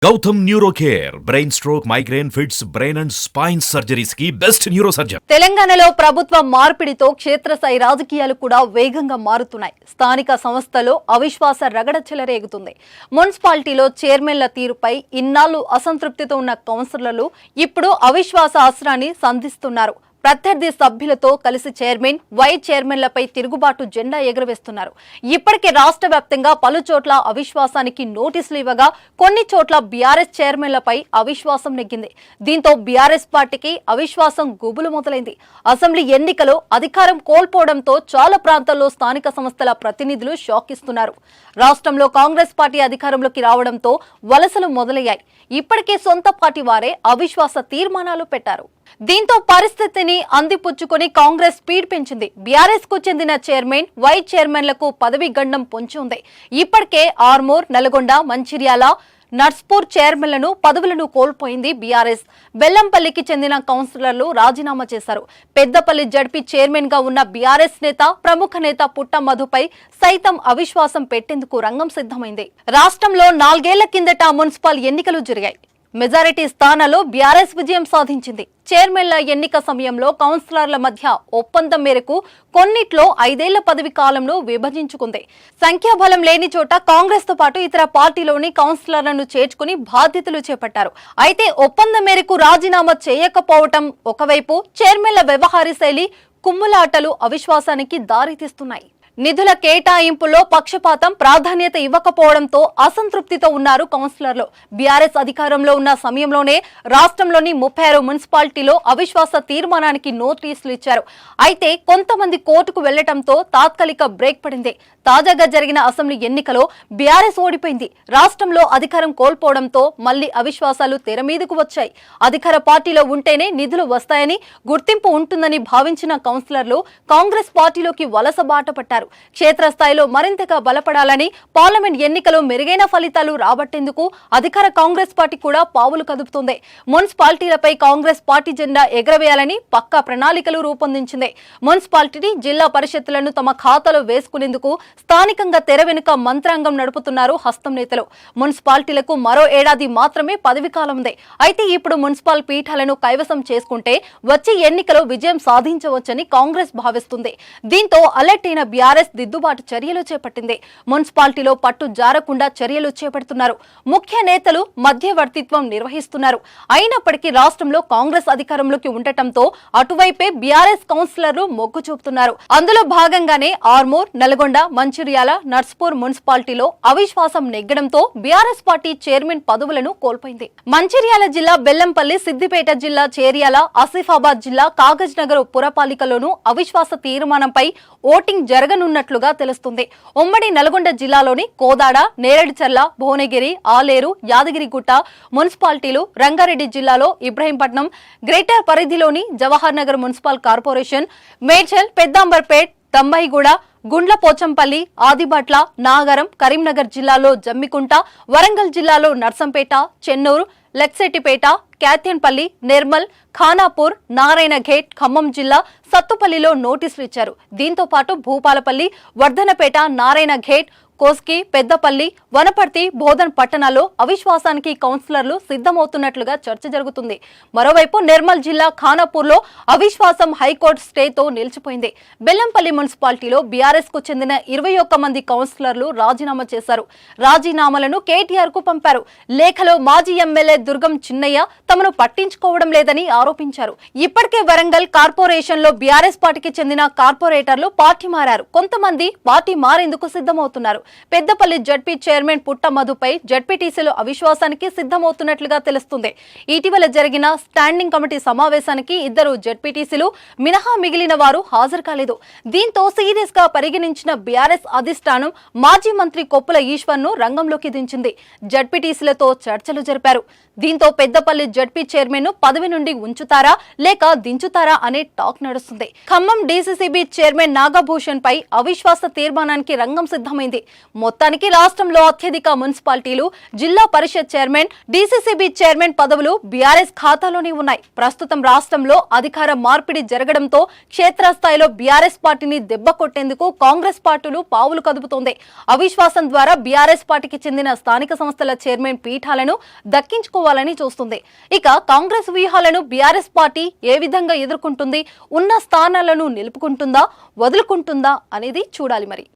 Gautam neuro care brain stroke migraine fits brain and spine surgeries కి best neuro surgeon. తెలంగాణలో ప్రభుత్వ మార్పిడితో క్షేత్రస్థాయి రాజకీయాలు కూడా వేగంగా మారుతున్నాయి. స్థానిక సంస్థలో అవిశ్వాస రగడ చెలరేగుతుంది. మున్సిపాలిటీలో చైర్మన్ల తీరుపై ఇన్నాళ్లు అసంతృప్తితో ఉన్న కౌన్సిలర్లు ఇప్పుడు అవిశ్వాస అస్త్రాన్ని సంధిస్తున్నారు. ప్రత్యర్థి సభ్యులతో కలిసి చైర్మన్, వైస్ చైర్మన్లపై తిరుగుబాటు జెండా ఎగురవేస్తున్నారు. ఇప్పటికే రాష్ట్ర వ్యాప్తంగా పలు చోట్ల అవిశ్వాసానికి నోటీసులు ఇవ్వగా కొన్ని చోట్ల బీఆర్ఎస్ చైర్మన్లపై అవిశ్వాసం నెగ్గింది. దీంతో బీఆర్ఎస్ పార్టీకి అవిశ్వాసం గుబులు మొదలైంది. అసెంబ్లీ ఎన్నికలో అధికారం కోల్పోవడంతో చాలా ప్రాంతాల్లో స్థానిక సంస్థల ప్రతినిధులు షాక్ ఇస్తున్నారు. రాష్ట్రంలో కాంగ్రెస్ పార్టీ అధికారంలోకి రావడంతో వలసలు మొదలయ్యాయి. ఇప్పటికే సొంత పార్టీ వారే అవిశ్వాస తీర్మానాలు పెట్టారు. దీంతో పరిస్థితిని అందిపుచ్చుకొని కాంగ్రెస్ స్పీడ్ పెంచింది. బీఆర్ఎస్ కు చెందిన చైర్మన్, వైస్ చైర్మన్లకు పదవీ గండం పొంచి ఉంది. ఇప్పటికే ఆర్మూర్, నల్గొండ, మంచిర్యాల, నర్స్పూర్ చైర్మన్లను పదవులను కోల్పోయింది బీఆర్ఎస్. బెల్లంపల్లికి చెందిన కౌన్సిలర్లు రాజీనామా చేశారు. పెద్దపల్లి జడ్పీ చైర్మన్ గా ఉన్న బీఆర్ఎస్ నేత, ప్రముఖ నేత పుట్ట మధుపై సైతం అవిశ్వాసం పెట్టేందుకు రంగం సిద్ధమైంది. రాష్ట్రంలో 4 ఏళ్ల కిందట మున్సిపల్ ఎన్నికలు జరిగాయి. మెజారిటీ స్థానాల్లో బీఆర్ఎస్ విజయం సాధించింది. చైర్మన్ల ఎన్నిక సమయంలో కౌన్సిలర్ల మధ్య ఒప్పందం మేరకు కొన్నిట్లో 5 ఏళ్ల పదవి కాలంలో విభజించుకుంది. సంఖ్యాబలం లేని చోట కాంగ్రెస్ తో పాటు ఇతర పార్టీలోని కౌన్సిలర్లను చేర్చుకుని బాధ్యతలు చేపట్టారు. అయితే ఒప్పందం మేరకు రాజీనామా చేయకపోవటం ఒకవైపు, చైర్మన్ల వ్యవహార శైలి కుమ్ములాటలు అవిశ్వాసానికి దారితీస్తున్నాయి. నిధుల కేటాయింపులో పక్షపాతం, ప్రాధాన్యత ఇవ్వకపోవడంతో అసంతృప్తితో ఉన్నారు కౌన్సిలర్లు. బీఆర్ఎస్ అధికారంలో ఉన్న సమయంలోనే రాష్ట్రంలోని 36 మున్సిపాలిటీలో అవిశ్వాస తీర్మానానికి నోటీసులు ఇచ్చారు. అయితే కొంతమంది కోర్టుకు వెళ్లడంతో తాత్కాలిక బ్రేక్ పడింది. తాజాగా జరిగిన అసెంబ్లీ ఎన్నికలో బీఆర్ఎస్ ఓడిపోయింది. రాష్ట్రంలో అధికారం కోల్పోవడంతో మళ్లీ అవిశ్వాసాలు తెర మీదకు వచ్చాయి. అధికార పార్టీలో ఉంటేనే నిధులు వస్తాయని, గుర్తింపు ఉంటుందని భావించిన కౌన్సిలర్లు కాంగ్రెస్ పార్టీలోకి వలస బాట పట్టారు. క్షేత్రస్థాయిలో మరింతగా బలపడాలని, పార్లమెంట్ ఎన్నికలో మెరుగైన ఫలితాలు రాబట్టేందుకు అధికార కాంగ్రెస్ పార్టీ కూడా పావులు కదుపుతోంది. మున్సిపాలిటీలపై కాంగ్రెస్ పార్టీ జెండా ఎగరవేయాలని పక్కా ప్రణాళికలు రూపొందించింది. మున్సిపాలిటీ, జిల్లా పరిషత్తులను తమ ఖాతాలో వేసుకునేందుకు స్థానికంగా తెర వెనుక మంత్రాంగం నడుపుతున్నారు హస్తం నేతలు. మున్సిపాలిటీలకు మరో ఏడాది మాత్రమే పదవి కాలం ఉంది. అయితే ఇప్పుడు మున్సిపల్ పీఠాలను కైవసం చేసుకుంటే వచ్చే ఎన్నికలో విజయం సాధించవచ్చని కాంగ్రెస్ భావిస్తుంది. దీంతో అలర్ట్ అయిన బీఆర్ఎస్ దిద్దుబాటు చర్యలు చేపట్టింది. మున్సిపాలిటీలో పట్టు జారకుండా చర్యలు చేపడుతున్నారు. ముఖ్య నేతలు మధ్యవర్తిత్వం నిర్వహిస్తున్నారు. అయినప్పటికీ రాష్ట్రంలో కాంగ్రెస్ అధికారంలోకి ఉండటంతో అటువైపే బీఆర్ఎస్ కౌన్సిలర్లు మొగ్గు చూపుతున్నారు. అందులో భాగంగానే ఆర్మూర్, నల్గొండ, మంచిర్యాల, నర్స్పూర్ మున్సిపాలిటీలో అవిశ్వాసం నెగ్గడంతో బీఆర్ఎస్ పార్టీ చైర్మన్ పదవులను కోల్పోయింది. మంచిర్యాల జిల్లా బెల్లంపల్లి, సిద్దిపేట జిల్లా చేర్యాల, ఆసిఫాబాద్ జిల్లా కాగజ్ నగర్ పురపాలికలోనూ అవిశ్వాస తీర్మానంపై ఓటింగ్ జరగనున్నట్లుగా తెలుస్తుంది. ఉమ్మడి నల్గొండ జిల్లాలోని కోదాడ, నేరేడుచర్ల, భువనగిరి, ఆలేరు, యాదగిరిగుట్ట మున్సిపాలిటీలు, రంగారెడ్డి జిల్లాలో ఇబ్రహీంపట్నం, గ్రేటర్ పరిధిలోని జవహర్ నగర్ మున్సిపల్ కార్పొరేషన్, మేడ్చల్, పెద్దాంబర్పేట్, తంబాయిగూడ, గుండ్లపోచంపల్లి, ఆదిబట్ల, నాగరం, కరీంనగర్ జిల్లాలో జమ్మికుంట, వరంగల్ జిల్లాలో నర్సంపేట, చెన్నూరు, లెక్సెట్టిపేట, క్యాథ్యన్పల్లి, నిర్మల్, ఖానాపూర్, నారాయణఘేట్, ఖమ్మం జిల్లా సత్తుపల్లిలో నోటీసులు ఇచ్చారు. దీంతో పాటు భూపాలపల్లి, వర్ధనపేట, నారాయణఘేట్, కోస్కి, పెద్దపల్లి, వనపర్తి, బోధన్ పట్టణాల్లో అవిశ్వాసానికి కౌన్సిలర్లు సిద్ధమవుతున్నట్లుగా చర్చ జరుగుతుంది. మరోవైపు నిర్మల్ జిల్లా ఖానాపూర్లో అవిశ్వాసం హైకోర్టు స్టేతో నిలిచిపోయింది. బెల్లంపల్లి మున్సిపాలిటీలో బీఆర్ఎస్ కు చెందిన 21 మంది కౌన్సిలర్లు రాజీనామా చేశారు. రాజీనామాలను కేటీఆర్ కు పంపారు. లేఖలో మాజీ ఎమ్మెల్యే దుర్గం చిన్నయ్య తమను పట్టించుకోవడం లేదని ఆరోపించారు. ఇప్పటికే వరంగల్ కార్పొరేషన్ లో బీఆర్ఎస్ పార్టీకి చెందిన కార్పొరేటర్లు పార్టీ మారారు. కొంతమంది పార్టీ మారేందుకు సిద్ధమవుతున్నారు. పెద్దపల్లి జడ్పీ చైర్మన్ పుట్ట మధుపై జడ్పీటీసీలు అవిశ్వాసానికి సిద్ధమవుతున్నట్లుగా తెలుస్తుంది. ఇటీవల జరిగిన స్టాండింగ్ కమిటీ సమావేశానికి 2 జడ్పీటీసీలు మినహా మిగిలిన వారు హాజరు కాలేదు. దీంతో సీరియస్ గా పరిగణించిన బీఆర్ఎస్ అధిష్టానం మాజీ మంత్రి కొప్పుల ఈశ్వర్ ను రంగంలోకి దించింది. జడ్పీటీసీలతో చర్చలు జరిపారు. దీంతో పెద్దపల్లి జడ్పీ చైర్మన్ ను పదవి నుండి ఉంచుతారా లేక దించుతారా అనే టాక్ నడుస్తుంది. ఖమ్మం డీసీసీబీ చైర్మన్ నాగభూషణ్ పై అవిశ్వాస తీర్మానానికి రంగం సిద్ధమైంది. మొత్తానికి రాష్ట్రంలో అత్యధిక మున్సిపాలిటీలు, జిల్లా పరిషత్ చైర్మన్, డీసీసీబీ చైర్మన్ పదవులు బీఆర్ఎస్ ఖాతాలోనే ఉన్నాయి. ప్రస్తుతం రాష్ట్రంలో అధికార మార్పిడి జరగడంతో క్షేత్రస్థాయిలో బీఆర్ఎస్ పార్టీని దెబ్బ కొట్టేందుకు కాంగ్రెస్ పార్టీలు పావులు కదుపుతోంది. అవిశ్వాసం ద్వారా బీఆర్ఎస్ పార్టీకి చెందిన స్థానిక సంస్థల చైర్మన్ పీఠాలను దక్కించుకోవాలని చూస్తుంది. ఇక కాంగ్రెస్ వ్యూహాలను బీఆర్ఎస్ పార్టీ ఏ విధంగా ఎదుర్కొంటుంది, ఉన్న స్థానాలను నిలుపుకుంటుందా, వదులుకుంటుందా అనేది చూడాలి మరి.